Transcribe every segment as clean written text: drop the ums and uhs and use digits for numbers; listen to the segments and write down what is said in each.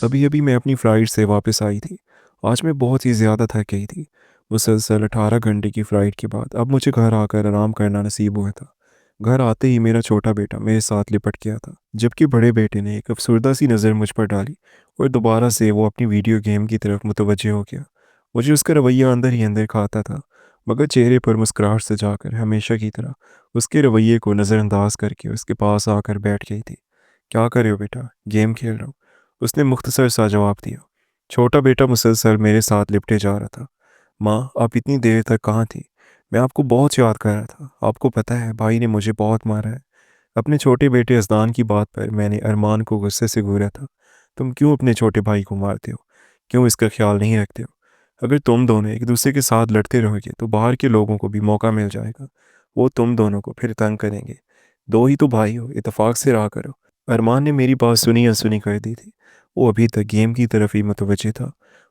अभी अभी मैं अपनी फ़्लाइट से वापस आई थी। आज मैं बहुत ही ज़्यादा थक गई थी। मुसलसल 18 घंटे की फ़्लाइट के बाद अब मुझे घर आकर आराम करना नसीब हुआ था। घर आते ही मेरा छोटा बेटा मेरे साथ लिपट गया था, जबकि बड़े बेटे ने एक अफसरदा सी नज़र मुझ पर डाली और दोबारा से वो अपनी वीडियो गेम की तरफ मुतवज्जे हो गया। मुझे उसका रवैया अंदर ही अंदर खाता था, मगर चेहरे पर मुस्कुराहट से जाकर हमेशा की तरह उसके रवैये को नज़रअंदाज करके उसके पास आकर बैठ गई थी। क्या कर रहे हो बेटा? गेम खेल रहा हूँ, उसने मुख्तसर सा जवाब दिया। छोटा बेटा मुसलसल मेरे साथ लिपटे जा रहा था। माँ, आप इतनी देर तक कहाँ थी? मैं आपको बहुत याद कर रहा था। आपको पता है भाई ने मुझे बहुत मारा है। अपने छोटे बेटे अज़दान की बात पर मैंने अरमान को गुस्से से घूरा था। तुम क्यों अपने छोटे भाई को मारते हो? क्यों इसका ख्याल नहीं रखते हो? अगर तुम दोनों एक दूसरे के साथ लड़ते रहोगे तो बाहर के लोगों को भी मौका मिल जाएगा। वो तुम दोनों को फिर तंग करेंगे। दो ही तो भाई हो, इत्तेफाक से रहा करो। अरमान ने मेरी बात सुनी अनसुनी कर दी थी। वो अभी तक गेम की तरफ ही मुतवज्जे था।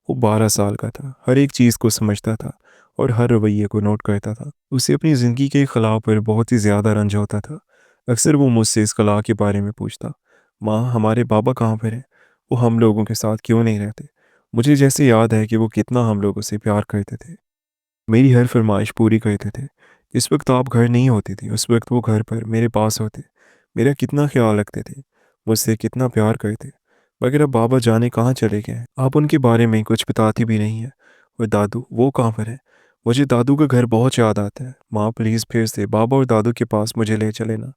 वो 12 साल का था, हर एक चीज़ को समझता था और हर रवैये को नोट करता था। उसे अपनी ज़िंदगी के खिलाफ पर बहुत ही ज़्यादा रंज होता था। अक्सर वो मुझसे इस कला के बारे में पूछता। माँ, हमारे बाबा कहाँ पर हैं? वो हम लोगों के साथ क्यों नहीं रहते? मुझे जैसे याद है कि वो कितना हम लोगों से प्यार करते थे, मेरी हर फरमाइश पूरी करते थे। इस वक्त आप घर नहीं होती थी, उस वक्त वो घर पर मेरे पास होते, मेरा कितना ख्याल रखते थे, मुझसे कितना प्यार करते। मगर अब बाबा जाने कहाँ चले गए हैं, आप उनके बारे में कुछ बताती भी नहीं है। और दादू, वो कहाँ पर है? मुझे दादू का घर बहुत याद आता है। माँ, प्लीज़ फिर से बाबा और दादू के पास मुझे ले चले ना।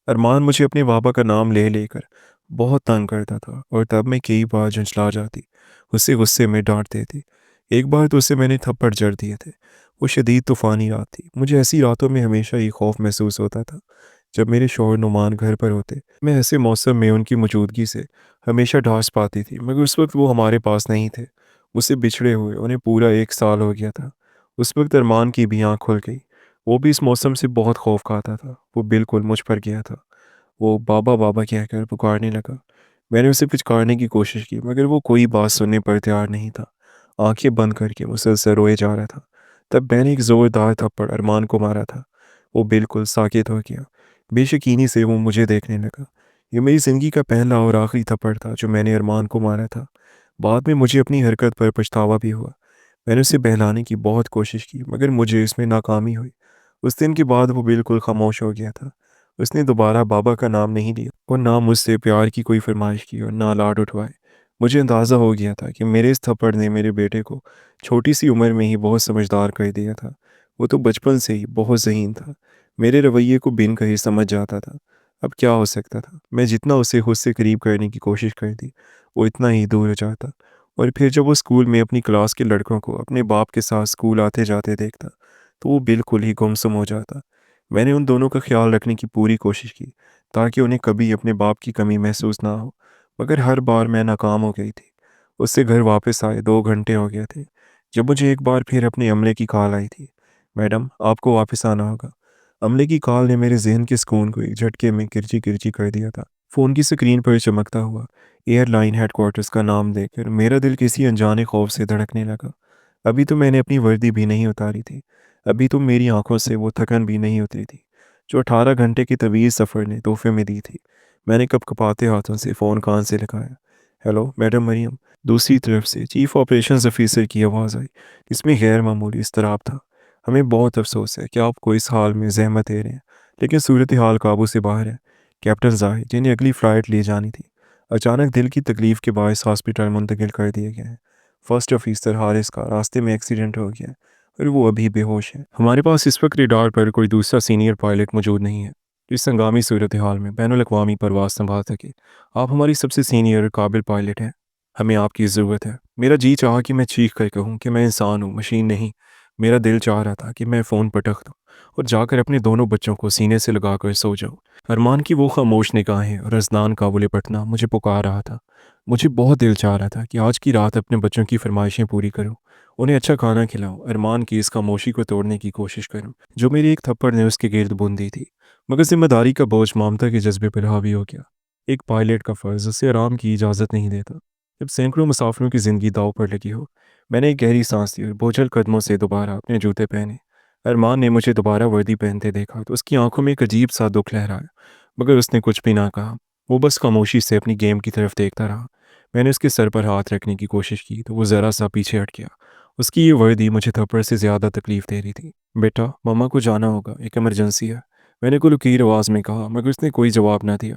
अरमान मुझे अपने बाबा का नाम ले लेकर बहुत तंग करता था और तब मैं कई बार झंझला जाती, उससे गुस्से में डांट देती। एक बार तो उसे मैंने थप्पड़ जड़ दिए थे। वो शदीद तूफ़ानी रात थी। मुझे ऐसी रातों में हमेशा ही खौफ महसूस होता था। जब मेरे शौहर नुमान घर पर होते, मैं ऐसे मौसम में उनकी मौजूदगी से हमेशा ढास पाती थी, मगर उस वक्त वो हमारे पास नहीं थे। मुझसे बिछड़े हुए उन्हें पूरा 1 साल हो गया था। उस वक्त अरमान की भी आँख खुल गई। वो भी इस मौसम से बहुत खौफ खाता था। वो बिल्कुल मुझ पर गया था। वो बाबा बाबा कहकर पुकारने लगा। मैंने उसे पुचकारने की कोशिश की, मगर वो कोई बात सुनने पर तैयार नहीं था। आंखें बंद करके मुसलसल रोए जा रहा था। तब मैंने एक ज़ोरदार थप्पड़ अरमान को मारा था। वो बिल्कुल साकित हो गया। बेशकीनी से वो मुझे देखने लगा। ये मेरी ज़िंदगी का पहला और आखिरी थप्पड़ था जो मैंने अरमान को मारा था। बाद में मुझे अपनी हरकत पर पछतावा भी हुआ। मैंने उसे बहलाने की बहुत कोशिश की, मगर मुझे इसमें नाकामी हुई। उस दिन के बाद वो बिल्कुल खामोश हो गया था। उसने दोबारा बाबा का नाम नहीं लिया और ना मुझसे प्यार की कोई फरमाइश की और ना लाड उठवाए। मुझे अंदाज़ा हो गया था कि मेरे इस थप्पड़ ने मेरे बेटे को छोटी सी उम्र में ही बहुत समझदार कर दिया था। वो तो बचपन से ही बहुत ज़हीन था, मेरे रवैये को बिन कहे समझ जाता था। अब क्या हो सकता था? मैं जितना उसे खुद से करीब करने की कोशिश करती, वो इतना ही दूर हो जाता। और फिर जब वो स्कूल में अपनी क्लास के लड़कों को अपने बाप के साथ स्कूल आते जाते देखता, तो वो बिल्कुल ही गुमसुम हो जाता। मैंने उन दोनों का ख्याल रखने की पूरी कोशिश की, ताकि उन्हें कभी अपने बाप की कमी महसूस ना हो, मगर हर बार मैं नाकाम हो गई थी। उससे घर वापस आए 2 घंटे हो गए थे, जब मुझे एक बार फिर अपने अमले की कॉल आई थी। मैडम, आपको वापस आना होगा। अमले की कॉल ने मेरे जहन के सुकून को एक झटके में किरची किरची कर दिया था। फ़ोन की स्क्रीन पर चमकता हुआ एयरलाइन हेडक्वार्टर्स का नाम देखकर मेरा दिल किसी अनजाने खौफ से धड़कने लगा। अभी तो मैंने अपनी वर्दी भी नहीं उतारी थी। अभी तो मेरी आंखों से वो थकन भी नहीं उतरी थी, जो 18 घंटे के तवील सफ़र ने तोहफे में दी थी। मैंने कपकपाते हाथों से फ़ोन कान से लगाया। Hello madam Maryam. दूसरी तरफ से चीफ ऑपरेशंस ऑफिसर की आवाज़ आई, जिसमें गैर मामूली इसतराब था। हमें बहुत अफसोस है कि आपको इस हाल में जहमत दे रहे हैं, लेकिन सूरत हाल काबू से बाहर है। कैप्टन जाहिद, जिन्हें अगली फ़्लाइट ले जानी थी, अचानक दिल की तकलीफ़ के बायस हॉस्पिटल मुंतकिल कर दिए गए हैं। फर्स्ट ऑफिसर हारिस का रास्ते में एक्सीडेंट हो गया है और वो अभी बेहोश है। हमारे पास इस वक्त रेडार पर कोई दूसरा सीनियर पायलट मौजूद नहीं है जो इस हंगामी सूरत हाल में बैनुल अक़वामी परवाज़ संभाल सके। आप हमारी सबसे सीनियर और काबिल पायलट हैं। हमें आपकी ज़रूरत है। मेरा जी चाहा कि मैं चीख कर कहूँ कि मैं इंसान हूँ, मशीन नहीं। मेरा दिल चाह रहा था कि मैं फ़ोन पटक दूँ और जाकर अपने दोनों बच्चों को सीने से लगाकर सो जाऊँ। अरमान की वो खामोश निगाहें और अजनान का वो लिपटना मुझे पुकार रहा था। मुझे बहुत दिल चाह रहा था कि आज की रात अपने बच्चों की फरमाइशें पूरी करूं, उन्हें अच्छा खाना खिलाऊं, अरमान की इस खामोशी को तोड़ने की कोशिश करूं जो मेरी एक थप्पड़ ने उसके गिर्द बूंद दी थी। मगर जिम्मेदारी का बोझ ममता के जज्बे पर हावी हो गया। एक पायलट का फ़र्ज उसे आराम की इजाज़त नहीं देता जब सैकड़ों मुसाफिरों की ज़िंदगी दाव पर लगी हो। मैंने एक गहरी सांस ली और बोझल कदमों से दोबारा अपने जूते पहने। अरमान ने मुझे दोबारा वर्दी पहनते देखा तो उसकी आंखों में एक अजीब सा दुख लहराया, मगर उसने कुछ भी ना कहा। वो बस खामोशी से अपनी गेम की तरफ देखता रहा। मैंने उसके सर पर हाथ रखने की कोशिश की तो वो ज़रा सा पीछे हट गया। उसकी ये वर्दी मुझे थप्पड़ से ज़्यादा तकलीफ दे रही थी। बेटा, मम्मा को जाना होगा, एक इमरजेंसी है, मैंने गुलकीर आवाज़ में कहा, मगर उसने कोई जवाब ना दिया।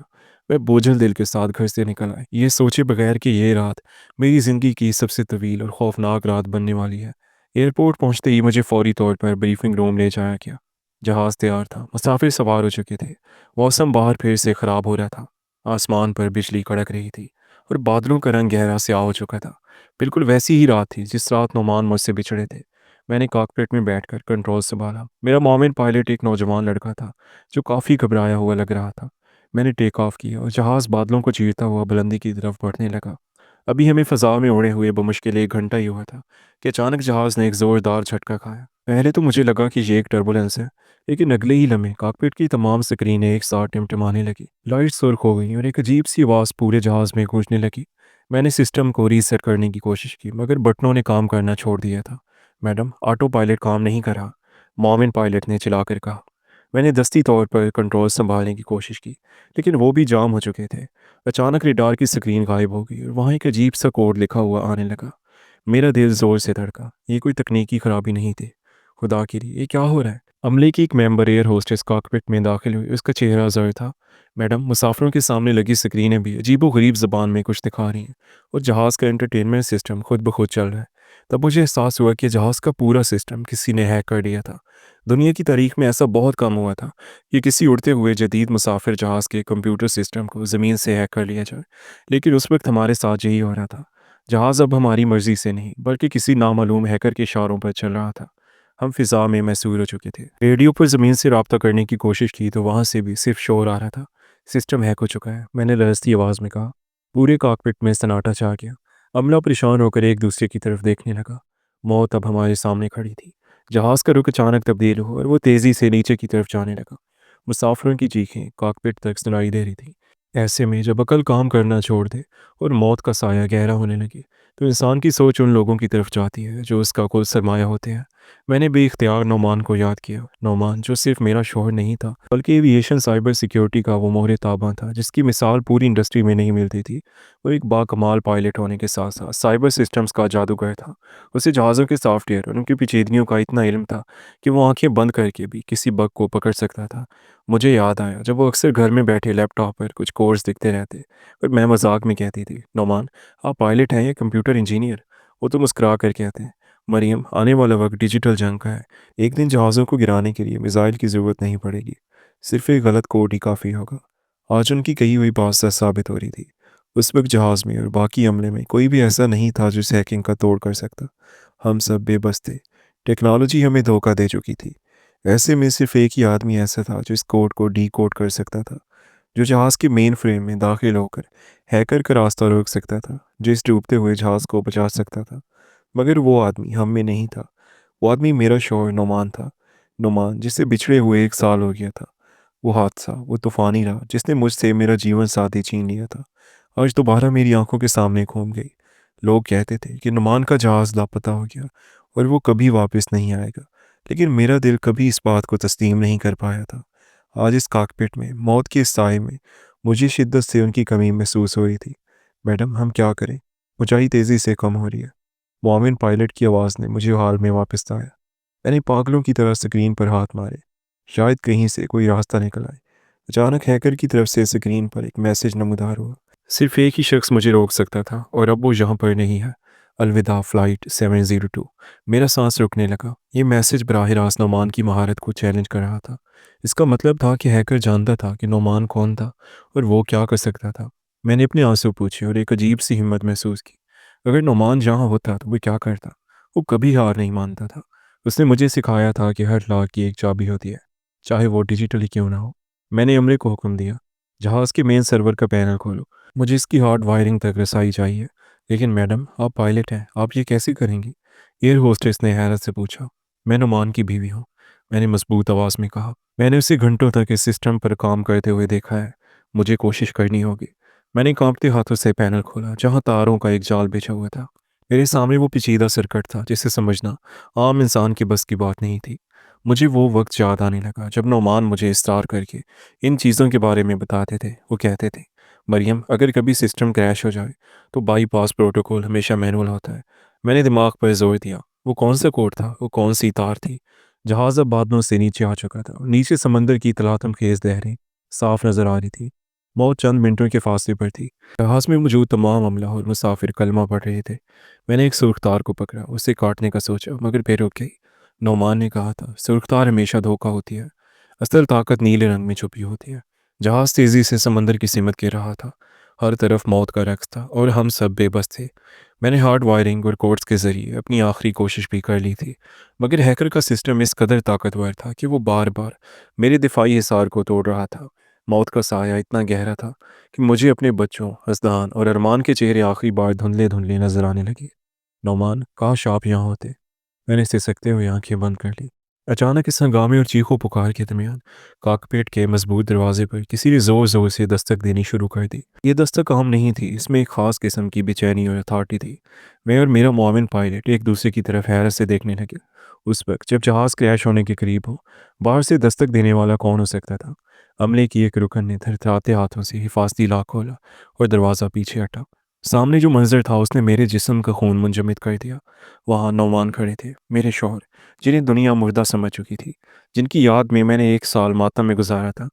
मैं बोझल दिल के साथ घर से निकल आई, ये सोचे बगैर कि ये रात मेरी ज़िंदगी की सबसे तवील और खौफनाक रात बनने वाली है। एयरपोर्ट पहुंचते ही मुझे फौरी तौर पर ब्रीफिंग रूम ले जाया गया। जहाज़ तैयार था, मुसाफिर सवार हो चुके थे। मौसम बाहर फिर से ख़राब हो रहा था। आसमान पर बिजली कड़क रही थी और बादलों का रंग गहरा स्याह हो चुका था। बिल्कुल वैसी ही रात थी जिस रात नोमान मुझसे बिछड़े थे। मैंने कॉकपिट में बैठकर कंट्रोल संभाला। मेरा मोमिन पायलट एक नौजवान लड़का था जो काफ़ी घबराया हुआ लग रहा था। मैंने टेक ऑफ किया और जहाज़ बादलों को चीरता हुआ बुलंदी की तरफ बढ़ने लगा। अभी हमें फ़ज़ा में उड़े हुए बमुश्किल 1 घंटा ही हुआ था कि अचानक जहाज़ ने एक ज़ोरदार झटका खाया। पहले तो मुझे लगा कि ये एक टर्बुलेंस है, लेकिन अगले ही लम्हे कॉकपिट की तमाम स्क्रीनें एक साथ टिमटिमाने लगी। लाइट सुर्ख हो गई और एक अजीब सी आवाज़ पूरे जहाज़ में गूंजने लगी। मैंने सिस्टम को रीसेट करने की कोशिश की, मगर बटनों ने काम करना छोड़ दिया था। मैडम, ऑटो पायलट काम नहीं कर रहा, मोमिन पायलट ने चिल्लाकर कहा। मैंने दस्ती तौर पर कंट्रोल संभालने की कोशिश की, लेकिन वो भी जाम हो चुके थे। अचानक रेडार की स्क्रीन गायब हो गई और वहाँ एक अजीब सा कोड लिखा हुआ आने लगा। मेरा दिल जोर से धड़का। ये कोई तकनीकी खराबी नहीं थी। खुदा के लिए, ये क्या हो रहा है? अमले की एक मेंबर एयर होस्टेस कॉकपिट में दाखिल हुई। उसका चेहरा ज़र था। मैडम, मुसाफिरों के सामने लगी स्क्रीनें भी अजीबो-गरीब ज़बान में कुछ दिखा रही हैं और जहाज़ का एंटरटेनमेंट सिस्टम खुद ब खुद चल रहा है। तब मुझे एहसास हुआ कि जहाज़ का पूरा सिस्टम किसी ने हैक कर दिया था। दुनिया की तारीख में ऐसा बहुत कम हुआ था कि किसी उड़ते हुए जदीद मुसाफिर जहाज़ के कंप्यूटर सिस्टम को ज़मीन से हैक कर लिया जाए। लेकिन उस वक्त हमारे साथ यही हो रहा था। जहाज़ अब हमारी मर्ज़ी से नहीं, बल्कि किसी नामालूम हैकर के इशारों पर चल रहा था। हम फ़िज़ा में महसूर हो चुके थे। रेडियो पर ज़मीन से राब्ता करने की कोशिश की तो वहाँ से भी सिर्फ शोर आ रहा था। सिस्टम हैक हो चुका है, मैंने लरजती आवाज़ में कहा। पूरे कॉकपिट में सन्नाटा छा गया। अमला परेशान होकर एक दूसरे की तरफ देखने लगा। मौत अब हमारे सामने खड़ी थी। जहाज़ का रुख अचानक तब्दील हुआ और वो तेज़ी से नीचे की तरफ जाने लगा। मुसाफिरों की चीखें कॉकपिट तक सुनाई दे रही थी। ऐसे में जब अकल काम करना छोड़ दे और मौत का साया गहरा होने लगे, तो इंसान की सोच उन लोगों की तरफ जाती है जो उसका कुल सरमाया होते हैं। मैंने बेइख्तियार नौमान को याद किया। नौमान जो सिर्फ मेरा शौहर नहीं था, बल्कि एविएशन साइबर सिक्योरिटी का वो मोहरे ताबा था जिसकी मिसाल पूरी इंडस्ट्री में नहीं मिलती थी। वो एक बाकमाल पायलट होने के साथ साथ साइबर सिस्टम्स का जादूगर था। उसे जहाज़ों के सॉफ्टवेयर और उनकी पेचीदगियों का इतना इल्म था कि वो आंखें बंद करके भी किसी बग को पकड़ सकता था। मुझे याद आया जब वो अक्सर घर में बैठे लैपटॉप पर कुछ कोर्स दिखते रहते, पर मैं मजाक में कहती थी, नौमान, आप पायलट हैं या कंप्यूटर इंजीनियर? वो तो मुस्कुरा कर कहते हैं, मरियम, आने वाला वक्त डिजिटल जंग का है। एक दिन जहाज़ों को गिराने के लिए मिसाइल की ज़रूरत नहीं पड़ेगी, सिर्फ एक गलत कोड ही काफ़ी होगा। आज उनकी कही हुई बात सच साबित हो रही थी। उस वक्त जहाज़ में और बाकी अमले में कोई भी ऐसा नहीं था जो इस हैकिंग का तोड़ कर सकता। हम सब बेबस थे। टेक्नोलॉजी हमें धोखा दे चुकी थी। ऐसे में सिर्फ एक ही आदमी ऐसा था जो इस कोड को डी कोड कर सकता था, जो जहाज़ के मेन फ्रेम में दाखिल होकर हैकर का रास्ता रोक सकता था, जो इस डूबते हुए जहाज़ को बचा सकता था। मगर वो आदमी हम में नहीं था। वो आदमी मेरा शौहर नोमान था। नोमान, जिसे बिछड़े हुए 1 साल हो गया था। वो हादसा, वो तूफ़ानी राह जिसने मुझसे मेरा जीवन साथी छीन लिया था, आज दोबारा मेरी आंखों के सामने घूम गई। लोग कहते थे कि नुमान का जहाज़ लापता हो गया और वो कभी वापस नहीं आएगा, लेकिन मेरा दिल कभी इस बात को तस्लीम नहीं कर पाया था। आज इस कॉकपिट में, मौत के इस साए में, मुझे शिद्दत से उनकी कमी महसूस हो रही थी। मैडम, हम क्या करें? ऊंचाई तेज़ी से कम हो रही है। मोमिन पायलट की आवाज़ ने मुझे हाल में वापस लाया। मैंने पागलों की तरह स्क्रीन पर हाथ मारे, शायद कहीं से कोई रास्ता निकल आए। अचानक हैकर की तरफ से स्क्रीन पर एक मैसेज नमूदार हुआ। सिर्फ एक ही शख्स मुझे रोक सकता था और अब वो यहाँ पर नहीं है। अलविदा फ़्लाइट 702। मेरा सांस रुकने लगा। ये मैसेज बराह रास्त नोमान की महारत को चैलेंज कर रहा था। इसका मतलब था कि हैकर जानता था कि नोमान कौन था और वो क्या कर सकता था। मैंने अपने आंसू पूछे और एक अजीब सी हिम्मत महसूस की। अगर नोमान जहाँ होता तो वो क्या करता? वो कभी हार नहीं मानता था। उसने मुझे सिखाया था कि हर लाख की एक चाबी होती है, चाहे वो डिजिटल ही क्यों ना हो। मैंने अमले को हुक्म दिया, जहाज़ के मेन सर्वर का पैनल खोलो। मुझे इसकी हार्ड वायरिंग तक रसाई चाहिए। लेकिन मैडम, आप पायलट हैं, आप ये कैसे करेंगी? एयर होस्टेस ने हैरत से पूछा। मैं नुमान की बीवी हूँ, मैंने मजबूत आवाज़ में कहा। मैंने उसे घंटों तक इस सिस्टम पर काम करते हुए देखा है। मुझे कोशिश करनी होगी। मैंने कांपते हाथों से पैनल खोला जहाँ तारों का एक जाल बिछा हुआ था। मेरे सामने वो पेचीदा सर्किट था जिसे समझना आम इंसान के बस की बात नहीं थी। मुझे वो वक्त याद आने लगा जब नौमान मुझे इस्तार करके इन चीज़ों के बारे में बताते थे। वो कहते थे, मरियम, अगर कभी सिस्टम क्रैश हो जाए तो बाईपास प्रोटोकॉल हमेशा मैनुअल होता है। मैंने दिमाग पर जोर दिया। वो कौन सा कोड था, वो कौन सी तार थी? जहाज़ अब बादलों से नीचे आ चुका था। नीचे समंदर की तलातम खेज लहरें साफ नजर आ रही थी। मौत चंद मिनटों के फासले पर थी। जहाज़ में मौजूद तमाम अमला और मुसाफिर कलमा पढ़ रहे थे। मैंने एक सुर्ख तार को पकड़ा, उसे काटने का सोचा, मगर फिर रुक गई। नौमान ने कहा था, सुर्ख तार हमेशा धोखा होती है। असल ताकत नीले रंग में छुपी होती है। जहाज तेजी से समंदर की सिमत गिर रहा था। हर तरफ मौत का रक्स था और हम सब बेबस थे। मैंने हार्ड वायरिंग और कोड्स के जरिए अपनी आखिरी कोशिश भी कर ली थी, मगर हैकर का सिस्टम इस कदर ताकतवर था कि वो बार बार मेरे दिफाई हिसार को तोड़ रहा था। मौत का साया इतना गहरा था कि मुझे अपने बच्चों, हसदान और अरमान के चेहरे आखिरी बार धुंधले धुंधले नजर आने लगे। नौमान, काश आप यहाँ होते। मैंने सिसकते हुए आंखें बंद कर ली। अचानक इस हंगामे और चीखों पुकार के दरमियान काकपेट के मजबूत दरवाजे पर किसी ने जोर जोर से दस्तक देनी शुरू कर दी। ये दस्तक आम नहीं थी, इसमें एक खास किस्म की बेचैनी और अथॉरिटी थी। मैं और मेरा मोमिन पायलट एक दूसरे की तरफ हैरत से देखने लगे। उस वक्त जब जहाज क्रैश होने के करीब हो, बाहर से दस्तक देने वाला कौन हो सकता था? अमले की एक रुकन ने थरथराते हाथों से हिफाजती लॉक खोला और दरवाज़ा पीछे हटा। सामने जो मंजर था उसने मेरे जिस्म का खून मुंजमद कर दिया। वहाँ नौमान खड़े थे, मेरे शौहर, जिन्हें दुनिया मुर्दा समझ चुकी थी, जिनकी याद में मैंने एक साल मातम में गुजारा था।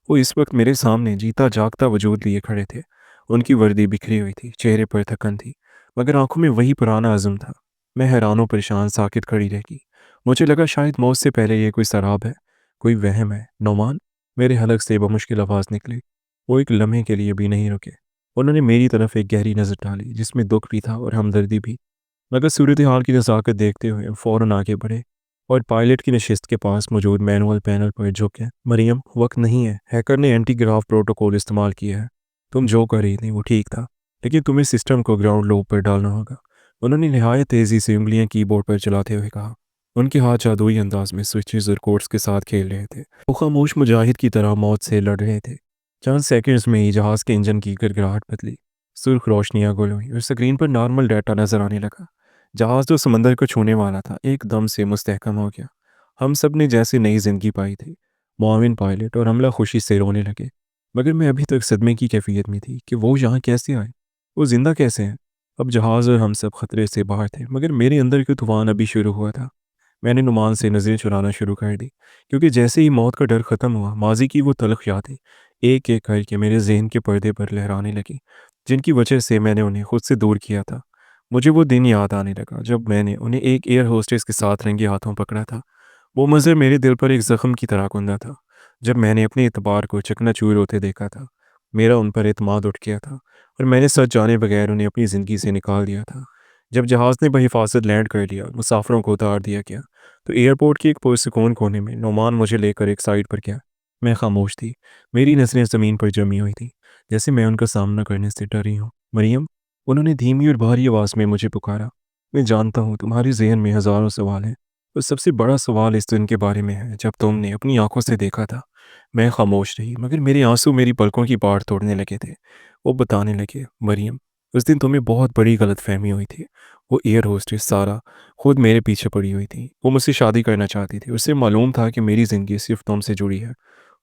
वो इस वक्त मेरे सामने जीता जागता वजूद लिए खड़े थे। उनकी वर्दी बिखरी हुई थी, चेहरे पर थकन थी, मगर आंखों में वही पुराना अज़म था। मैं हैरान परेशान साकित खड़ी रह गई। मुझे लगा शायद मौत से पहले ये कोई सराब है, कोई वहम है। नौमान, मेरे हलक से बमुश्किल आवाज़ निकली। वो एक लम्हे के लिए भी नहीं रुके। उन्होंने मेरी तरफ एक गहरी नज़र डाली, जिसमें दुख भी था और हमदर्दी भी। मगर सूरत हाल की नज़ाकत देखते हुए फ़ौरन आगे बढ़े और पायलट की नशिस्त के पास मौजूद मैनुअल पैनल पर झुके। मरियम, वक्त नहीं है। हैकर ने एंटी ग्राफ प्रोटोकॉल इस्तेमाल किया है। तुम जो कर रही थी वो ठीक था, लेकिन तुम्हें सिस्टम को ग्राउंड लोब पर डालना होगा। उन्होंने नहायत तेज़ी से उंगलियां कीबोर्ड पर चलाते हुए कहा। उनके हाथ जादुई अंदाज में स्विचेस और कोड्स के साथ खेल रहे थे। वो खामोश मुजाहिद की तरह मौत से लड़ रहे थे। चंद सेकंड्स में ही जहाज़ के इंजन की गड़गड़ाहट बदली। सुर्ख रोशनियां गुल हुई और स्क्रीन पर नॉर्मल डाटा नजर आने लगा। जहाज़ जो समंदर को छूने वाला था एकदम से मुस्तहकम हो गया। हम सब ने जैसे नई जिंदगी पाई थी। मुआविन पायलट और अमला खुशी से रोने लगे, मगर मैं अभी तक सदमे की कैफियत में थी कि वो यहाँ कैसे आए, वो जिंदा कैसे हैं। अब जहाज़ और हम सब खतरे से बाहर थे, मगर मेरे अंदर का तूफान अभी शुरू हुआ था। मैंने नुमान से नज़रें चुराना शुरू कर दी, क्योंकि जैसे ही मौत का डर ख़त्म हुआ, माजी की वो तलख यादें एक एक करके मेरे जहन के पर्दे पर लहराने लगी, जिनकी वजह से मैंने उन्हें खुद से दूर किया था। मुझे वो दिन याद आने लगा जब मैंने उन्हें एक एयर होस्टेस के साथ रंगे हाथों पकड़ा था। वो मंजर मेरे दिल पर एक ज़ख्म की तरह कुंदा था। जब मैंने अपने एतबार को चकनाचूर होते देखा था, मेरा उन पर एतमाद उठ गया था और मैंने सच जाने बगैर उन्हें अपनी ज़िंदगी से निकाल दिया था। जब जहाज़ ने बहिफाजत लैंड कर लिया, मुसाफिरों को उतार दिया गया, तो एयरपोर्ट के एक पुरसुकून कोने में नौमान मुझे लेकर एक साइड पर गया। मैं खामोश थी, मेरी नज़रें ज़मीन पर जमी हुई थी, जैसे मैं उनका सामना करने से डरी हूँ। मरियम, उन्होंने धीमी और भारी आवाज़ में मुझे पुकारा। मैं जानता हूँ तुम्हारे जहन में हज़ारों सवाल हैं, और सबसे बड़ा सवाल इस दिन के बारे में है जब तुमने अपनी आंखों से देखा था। मैं खामोश रही, मगर मेरे आंसू मेरी पलकों की पार तोड़ने लगे थे। वो बताने लगे, मरियम, उस दिन तुम्हें बहुत बड़ी गलतफहमी हुई थी। वो एयर होस्टेस सारा खुद मेरे पीछे पड़ी हुई थी। वो मुझसे शादी करना चाहती थी। उसे मालूम था कि मेरी ज़िंदगी सिर्फ तुमसे जुड़ी है।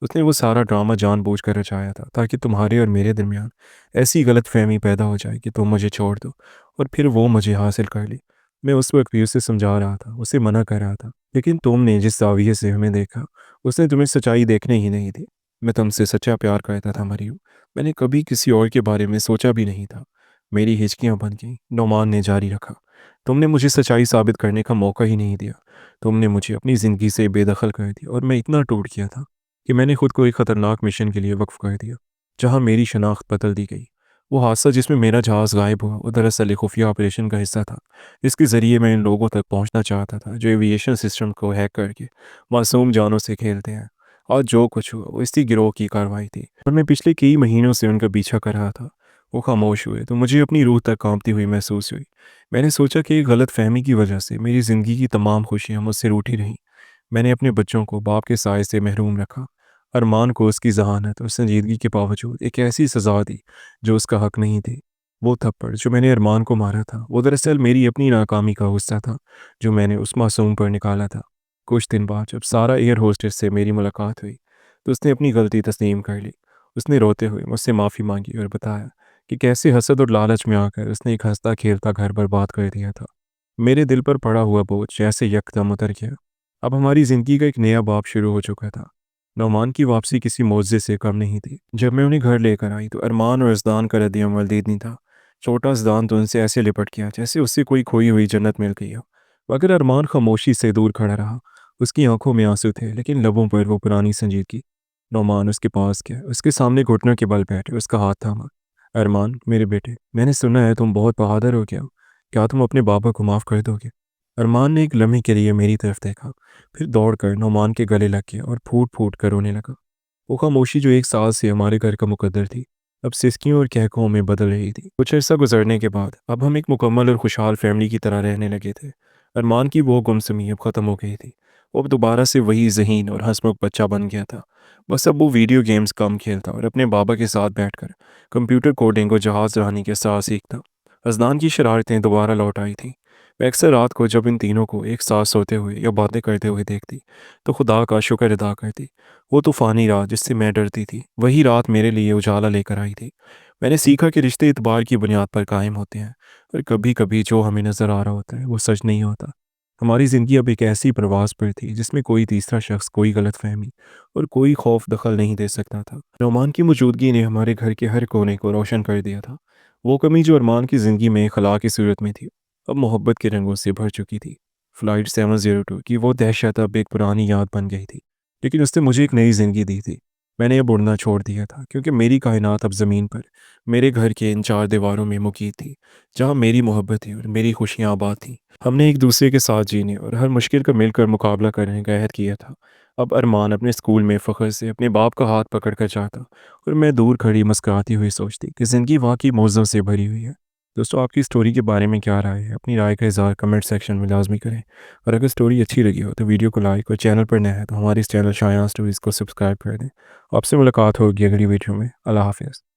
उसने वो सारा ड्रामा जानबूझकर रचाया था, ताकि तुम्हारे और मेरे दरमियान ऐसी गलतफहमी पैदा हो जाए कि तुम मुझे छोड़ दो, और फिर वो मुझे हासिल कर ले। मैं उस वक्त भी उसे समझा रहा था, उसे मना कर रहा था, लेकिन तुमने जिस जाविये से हमें देखा, उसने तुम्हें सच्चाई देखने ही नहीं दी। मैं तुमसे सच्चा प्यार करता था मरियम। मैंने कभी किसी और के बारे में सोचा भी नहीं था। मेरी हिचकियां बन गईं। नौमान ने जारी रखा, तुमने मुझे सच्चाई साबित करने का मौका ही नहीं दिया। तुमने मुझे अपनी ज़िंदगी से बेदखल कर दिया, और मैं इतना टूट गया था कि मैंने खुद को एक ख़तरनाक मिशन के लिए वक्फ कर दिया, जहां मेरी शनाख्त बदल दी गई। वो हादसा जिसमें मेरा जहाज़ गायब हुआ, वो दरअसल एक खुफिया ऑपरेशन का हिस्सा था, जिसके ज़रिए मैं इन लोगों तक पहुंचना चाहता था जो एविएशन सिस्टम को हैक करके मासूम जानों से खेलते हैं। और जो कुछ हुआ वो इसी गिरोह की कार्रवाई थी, और मैं पिछले कई महीनों से उनका पीछा कर रहा था। वो खामोश हुए तो मुझे अपनी रूह तक कांपती हुई महसूस हुई। मैंने सोचा कि एक गलत फहमी की वजह से मेरी ज़िंदगी की तमाम खुशियाँ मुझसे रूठी रहीं। मैंने अपने बच्चों को बाप के साए से महरूम रखा। अरमान को उसकी जहानत और संजीदगी के बावजूद एक ऐसी सज़ा दी जो उसका हक नहीं थी। वो थप्पड़ जो मैंने अरमान को मारा था, वो दरअसल मेरी अपनी नाकामी का गुस्सा था, जो मैंने उस मासूम पर निकाला था। कुछ दिन बाद जब सारा एयर होस्टेस से मेरी मुलाकात हुई, तो उसने अपनी गलती तस्लीम कर ली। उसने रोते हुए मुझसे माफ़ी मांगी और बताया कि कैसे हसद और लालच में आकर उसने एक हंसता खेलता घर बर्बाद कर दिया था। मेरे दिल पर पड़ा हुआ बोझ जैसे यकदम उतर गया। अब हमारी ज़िंदगी का एक नया बाब शुरू हो चुका था। नौमान की वापसी किसी मुआवजे से कम नहीं थी। जब मैं उन्हें घर लेकर आई तो अरमान और अजदान का रद्द-ए-अमल दीदनी था। छोटा अजदान तो उनसे ऐसे लिपट गया जैसे उससे कोई खोई हुई जन्नत मिल गई हो। मगर अरमान खामोशी से दूर खड़ा रहा। उसकी आंखों में आंसू थे लेकिन लबों पर वो पुरानी संजीदगी। नौमान उसके पास गया, उसके सामने घुटनों के बल बैठे, उसका हाथ थामा। अरमान, मेरे बेटे, मैंने सुना है तुम बहुत बहादुर हो गया हो। क्या तुम अपने बाबा को माफ़ कर दोगे? अरमान ने एक लम्हे के लिए मेरी तरफ देखा, फिर दौड़कर नौमान के गले लग गया और फूट-फूट कर रोने लगा। वो खामोशी जो एक साल से हमारे घर का मुकद्दर थी, अब सिसकियों और कहकों में बदल रही थी। कुछ अरसा गुजरने के बाद अब हम एक मुकम्मल और खुशहाल फैमिली की तरह रहने लगे थे। अरमान की वो गुमसुमी अब ख़त्म हो गई थी। वो अब दोबारा से वही ज़हीन और हंसमुख बच्चा बन गया था। बस अब वो वीडियो गेम्स कम खेलता और अपने बाबा के साथ बैठकर कंप्यूटर कोडिंग और जहाज़ चलाने के साथ सीखता। अजनान की शरारतें दोबारा लौट आई थीं। मैं अक्सर रात को जब इन तीनों को एक साथ सोते हुए या बातें करते हुए देखती, तो खुदा का शुक्र अदा करती। वो तूफ़ानी रात जिससे मैं डरती थी, वही रात मेरे लिए उजाला लेकर आई थी। मैंने सीखा कि रिश्ते इतबार की बुनियाद पर कायम होते हैं और कभी-कभी जो हमें नज़र आ रहा होता है, वो सच नहीं होता। हमारी ज़िंदगी अब एक ऐसी प्रवास पर थी जिसमें कोई तीसरा शख्स, कोई गलतफ़हमी और कोई खौफ दखल नहीं दे सकता था। रोमान की मौजूदगी ने हमारे घर के हर कोने को रोशन कर दिया था। वो कमी जो अरमान की ज़िंदगी में खला की सूरत में थी, अब मोहब्बत के रंगों से भर चुकी थी। फ़्लाइट 702 की वो दहशत अब एक पुरानी याद बन गई थी, लेकिन उसने मुझे एक नई ज़िंदगी दी थी। मैंने अब उड़ना छोड़ दिया था क्योंकि मेरी कायनात अब ज़मीन पर, मेरे घर के इन चार दीवारों में मुक़ीद थी, जहाँ मेरी मोहब्बतें और मेरी खुशियाँ आबाद थीं। हमने एक दूसरे के साथ जीने और हर मुश्किल का मिलकर मुकाबला करने का अहद किया था। अब अरमान अपने स्कूल में फ़ख्र से अपने बाप का हाथ पकड़ कर जाता और मैं दूर खड़ी मुस्कुराती हुई सोचती कि ज़िंदगी वाकई मौज़ों से भरी हुई है। दोस्तों, आपकी स्टोरी के बारे में क्या राय है? अपनी राय का इज़हार कमेंट सेक्शन में लाज़मी करें। और अगर स्टोरी अच्छी लगी हो तो वीडियो को लाइक और चैनल पर नया है तो हमारे इस चैनल शायान स्टोरीज़ को सब्सक्राइब कर दें। आपसे मुलाकात होगी अगली वीडियो में। अल्लाह हाफ़िज़।